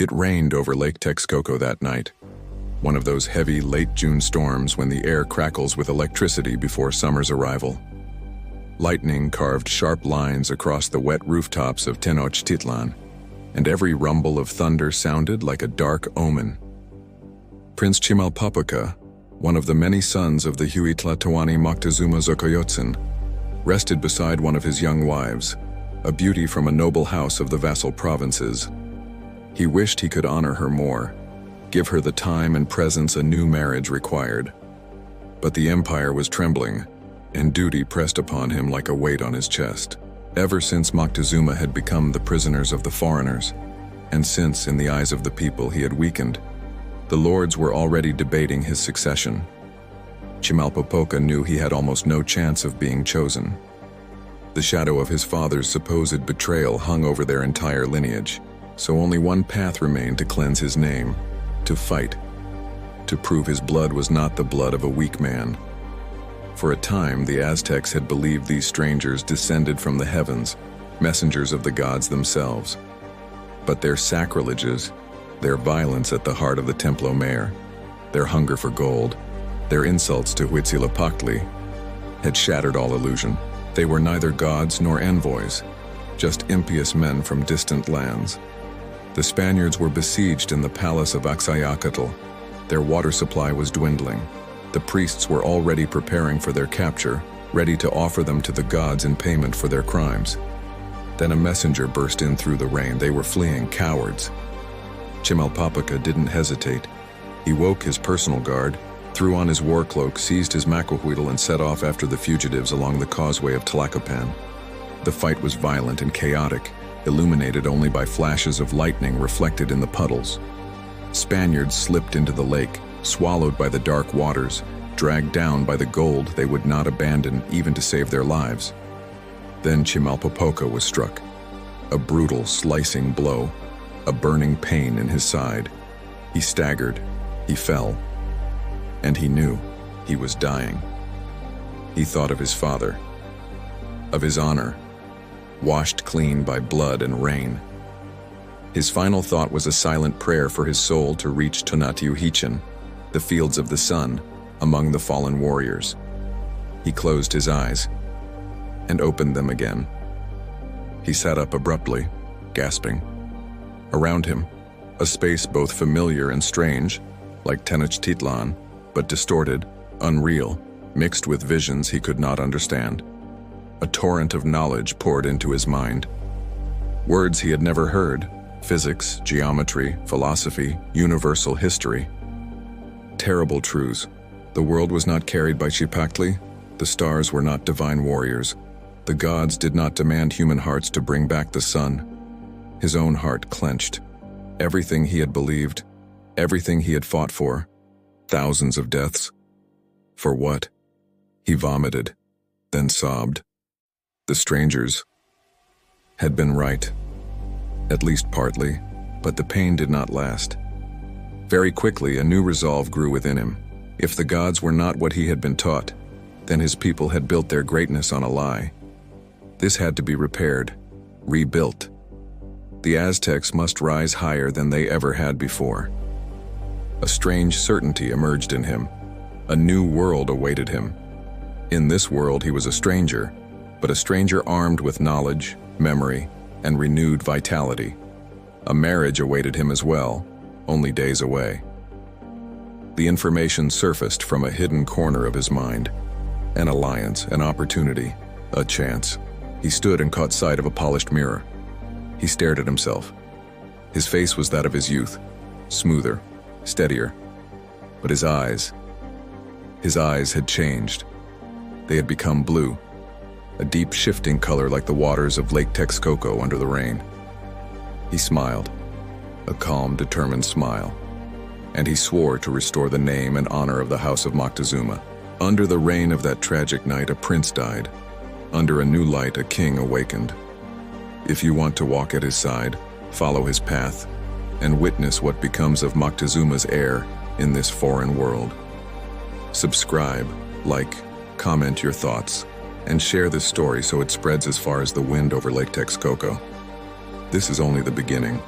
It rained over Lake Texcoco that night, one of those heavy late June storms when the air crackles with electricity before summer's arrival. Lightning carved sharp lines across the wet rooftops of Tenochtitlan, and every rumble of thunder sounded like a dark omen. Prince Chimalpopoca, one of the many sons of the Huitlatawani Moctezuma Xocoyotzin, rested beside one of his young wives, a beauty from a noble house of the vassal provinces. He wished he could honor her more, give her the time and presence a new marriage required. But the empire was trembling, and duty pressed upon him like a weight on his chest. Ever since Moctezuma had become the prisoners of the foreigners, and since, in the eyes of the people, he had weakened, the lords were already debating his succession. Chimalpopoca knew he had almost no chance of being chosen. The shadow of his father's supposed betrayal hung over their entire lineage, so only one path remained to cleanse his name, to fight, to prove his blood was not the blood of a weak man. For a time, the Aztecs had believed these strangers descended from the heavens, messengers of the gods themselves. But their sacrileges, their violence at the heart of the Templo Mayor, their hunger for gold, their insults to Huitzilopochtli, had shattered all illusion. They were neither gods nor envoys, just impious men from distant lands. The Spaniards were besieged in the palace of Axayacatl. Their water supply was dwindling. The priests were already preparing for their capture, ready to offer them to the gods in payment for their crimes. Then a messenger burst in through the rain. They were fleeing, cowards. Chimalpopoca didn't hesitate. He woke his personal guard, threw on his war cloak, seized his macahuitl, and set off after the fugitives along the causeway of Tlacopan. The fight was violent and chaotic, illuminated only by flashes of lightning reflected in the puddles. Spaniards slipped into the lake, swallowed by the dark waters, dragged down by the gold they would not abandon even to save their lives. Then Chimalpopoca was struck. A brutal, slicing blow, a burning pain in his side. He staggered, he fell, and he knew he was dying. He thought of his father, of his honor, washed clean by blood and rain. His final thought was a silent prayer for his soul to reach Tonatiuhichan, the fields of the sun, among the fallen warriors. He closed his eyes and opened them again. He sat up abruptly, gasping. Around him, a space both familiar and strange, like Tenochtitlan, but distorted, unreal, mixed with visions he could not understand. A torrent of knowledge poured into his mind. Words he had never heard: physics, geometry, philosophy, universal history. Terrible truths. The world was not carried by Xiuhpochtli. The stars were not divine warriors. The gods did not demand human hearts to bring back the sun. His own heart clenched. Everything he had believed, everything he had fought for, thousands of deaths. For what? He vomited, then sobbed. The strangers had been right, at least partly, but the pain did not last. Very quickly, a new resolve grew within him. If the gods were not what he had been taught, then his people had built their greatness on a lie. This had to be repaired, rebuilt. The Aztecs must rise higher than they ever had before. A strange certainty emerged in him. A new world awaited him. In this world he was a stranger, but a stranger armed with knowledge, memory, and renewed vitality. A marriage awaited him as well, only days away. The information surfaced from a hidden corner of his mind. An alliance, an opportunity, a chance. He stood and caught sight of a polished mirror. He stared at himself. His face was that of his youth, smoother, steadier. But his eyes had changed. They had become blue, a deep shifting color like the waters of Lake Texcoco under the rain. He smiled, a calm, determined smile, and he swore to restore the name and honor of the House of Moctezuma. Under the rain of that tragic night, a prince died. Under a new light, a king awakened. If you want to walk at his side, follow his path, and witness what becomes of Moctezuma's heir in this foreign world. Subscribe, like, comment your thoughts, and share this story so it spreads as far as the wind over Lake Texcoco. This is only the beginning.